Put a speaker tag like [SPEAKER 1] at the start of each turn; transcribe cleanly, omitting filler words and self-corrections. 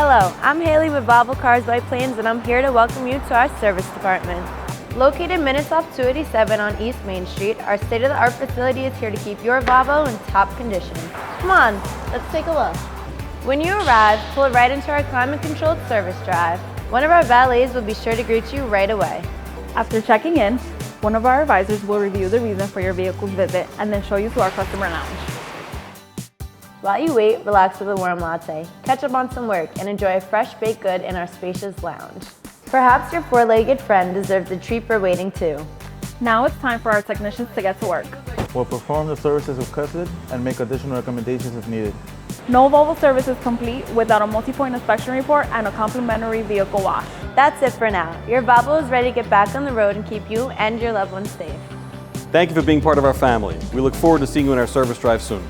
[SPEAKER 1] Hello, I'm Haley with Volvo Cars White Plains, and I'm here to welcome you to our service department. Located minutes off 287 on East Main Street, our state-of-the-art facility is here to keep your Volvo in top condition. Come on, let's take a look. When you arrive, pull right into our climate-controlled service drive. One of our valets will be sure to greet you right away.
[SPEAKER 2] After checking in, one of our advisors will review the reason for your vehicle's visit and then show you to our customer lounge.
[SPEAKER 1] While you wait, relax with a warm latte, catch up on some work, and enjoy a fresh baked good in our spacious lounge. Perhaps your four-legged friend deserves a treat for waiting too.
[SPEAKER 2] Now it's time for our technicians to get to work.
[SPEAKER 3] We'll perform the services requested and make additional recommendations if needed.
[SPEAKER 2] No Volvo service is complete without a multi-point inspection report and a complimentary vehicle wash.
[SPEAKER 1] That's it for now. Your Volvo is ready to get back on the road and keep you and your loved ones safe.
[SPEAKER 4] Thank you for being part of our family. We look forward to seeing you in our service drive soon.